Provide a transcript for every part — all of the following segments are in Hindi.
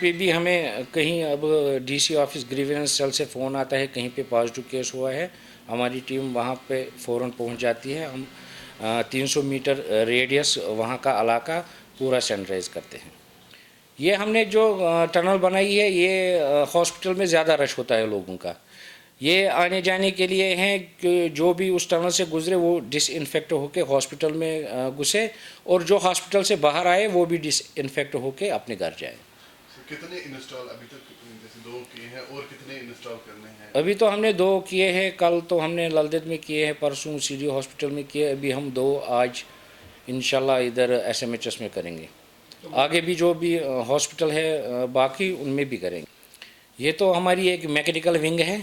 पे भी हमें कहीं अब डीसी ऑफिस ग्रीवेंस सेल से फ़ोन आता है कहीं पे पॉजिटिव केस हुआ है, हमारी टीम वहाँ पे फ़ौरन पहुँच जाती है। हम 300 मीटर रेडियस वहाँ का इलाका पूरा सैनिटाइज करते हैं। ये हमने जो टनल बनाई है, ये हॉस्पिटल में ज़्यादा रश होता है लोगों का, ये आने जाने के लिए हैं कि जो भी उस टनल से गुजरे वो डिसइंफेक्ट होके हॉस्पिटल में घुसे, और जो हॉस्पिटल से बाहर आए वो भी डिसइंफेक्ट होके अपने घर जाए। कितने इंस्टॉल अभी तक, जैसे 2 किए हैं और कितने इंस्टॉल करने हैं? अभी तो हमने 2 किए हैं, कल तो हमने ललदेद में किए हैं, परसों सीडी हॉस्पिटल में किए, अभी हम 2 आज इंशाल्लाह इधर एसएमएचएस में करेंगे। आगे भी जो भी हॉस्पिटल है बाकी उनमें भी करेंगे। ये तो हमारी एक मैकेनिकल विंग है,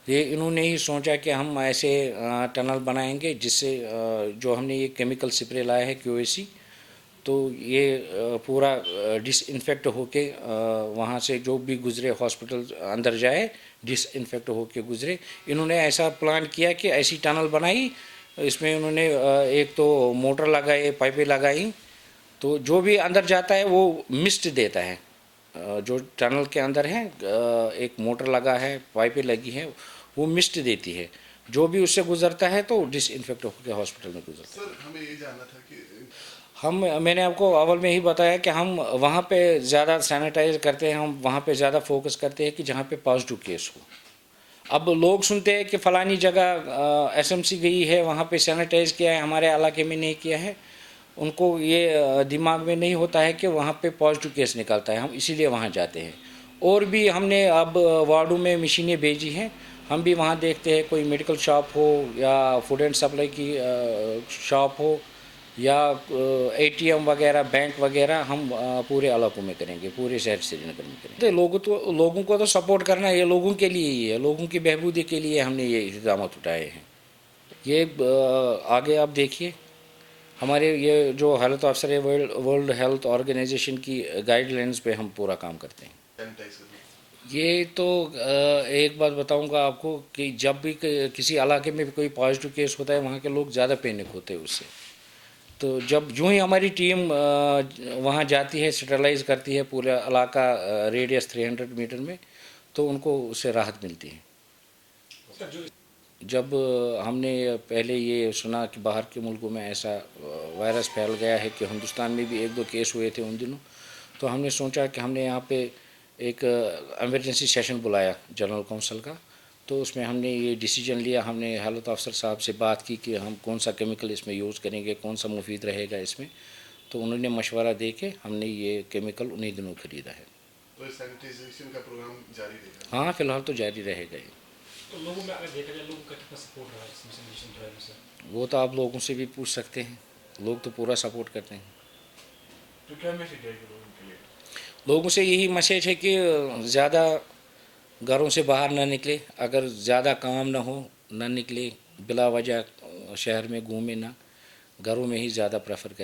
ये इन्होंने ही सोचा कि हम ऐसे टनल बनाएंगे जिससे जो हमने ये केमिकल स्प्रे लाया है क्यूएसी, तो ये पूरा डिसइंफेक्ट होके वहाँ से जो भी गुजरे हॉस्पिटल अंदर जाए डिसइंफेक्ट होके गुजरे। इन्होंने ऐसा प्लान किया कि ऐसी टनल बनाई, इसमें उन्होंने एक तो मोटर लगाए, पाइपें लगाई, तो जो भी अंदर जाता है वो मिस्ट देता है। जो टनल के अंदर है एक मोटर लगा है, पाइपें लगी हैं, वो मिस्ट देती है, जो भी उससे गुजरता है तो डिसइंफेक्ट होकर हॉस्पिटल में गुजरता है। सर, हमें ये जानना था कि मैंने आपको अव्वल में ही बताया कि हम वहाँ पे ज़्यादा सैनिटाइज करते हैं, हम वहाँ पे ज़्यादा फोकस करते हैं कि जहाँ पे पॉजिटिव केस हो। अब लोग सुनते हैं कि फ़लानी जगह एसएमसी गई है, वहाँ पे सैनिटाइज किया है, हमारे इलाके में नहीं किया है, उनको ये दिमाग में नहीं होता है कि वहाँ पे पॉजिटिव केस निकलता है, हम इसीलिए वहाँ जाते हैं। और भी हमने अब वार्डों में मशीनें भेजी हैं, हम भी वहाँ देखते हैं, कोई मेडिकल शॉप हो या फूड एंड सप्लाई की शॉप हो या एटीएम वगैरह, बैंक वगैरह, हम पूरे इलाकों में करेंगे, पूरे शहर श्रीनगर में करेंगे। तो लोगों को तो सपोर्ट करना है, ये लोगों के लिए ही है, लोगों की बहबूदी के लिए हमने ये इक़दाम उठाए हैं। ये आगे आप देखिए, हमारे ये जो हेल्थ अफसर है वर्ल्ड हेल्थ ऑर्गेनाइजेशन की गाइडलाइंस पे हम पूरा काम करते हैं। सैनिटाइज करना। ये तो एक बात बताऊंगा आपको कि जब भी किसी इलाके में भी कोई पॉजिटिव केस होता है, वहाँ के लोग ज़्यादा पैनिक होते हैं उससे। तो जब यूँ ही हमारी टीम वहाँ जाती है, स्टरलाइज करती है पूरा इलाका रेडियस 300 मीटर में, तो उनको उससे राहत मिलती है। जब हमने पहले ये सुना कि बाहर के मुल्कों में ऐसा वायरस फैल गया है कि हिंदुस्तान में भी 1-2 केस हुए थे उन दिनों, तो हमने सोचा कि हमने यहाँ पे एक इमरजेंसी सेशन बुलाया जनरल काउंसिल का। तो उसमें हमने ये डिसीजन लिया, हमने हेल्थ अफसर साहब से बात की कि हम कौन सा केमिकल इसमें यूज़ करेंगे, कौन सा मुफीद रहेगा इसमें। तो उन्होंने मशवरा दे के हमने ये केमिकल उन्हीं दिनों ख़रीदा है। तो सैनिटाइजेशन का प्रोग्राम जारी रहेगा? हाँ, फ़िलहाल तो जारी रहेगा ये। तो लोगों में अगर देखा जाए, लोगों का कितना सपोर्ट रहा है इसमें सैनिटाइजेशन ड्राइव से? वो तो आप लोगों से भी पूछ सकते हैं, लोग तो पूरा सपोर्ट करते हैं। तो क्या मैसेज रहेगा लोगों के लिए? लोगों से यही मैसेज है कि ज़्यादा घरों से बाहर ना निकले, अगर ज़्यादा काम ना हो ना निकले, बिला वजह शहर में घूमे ना, घरों में ही ज़्यादा प्रेफर करें।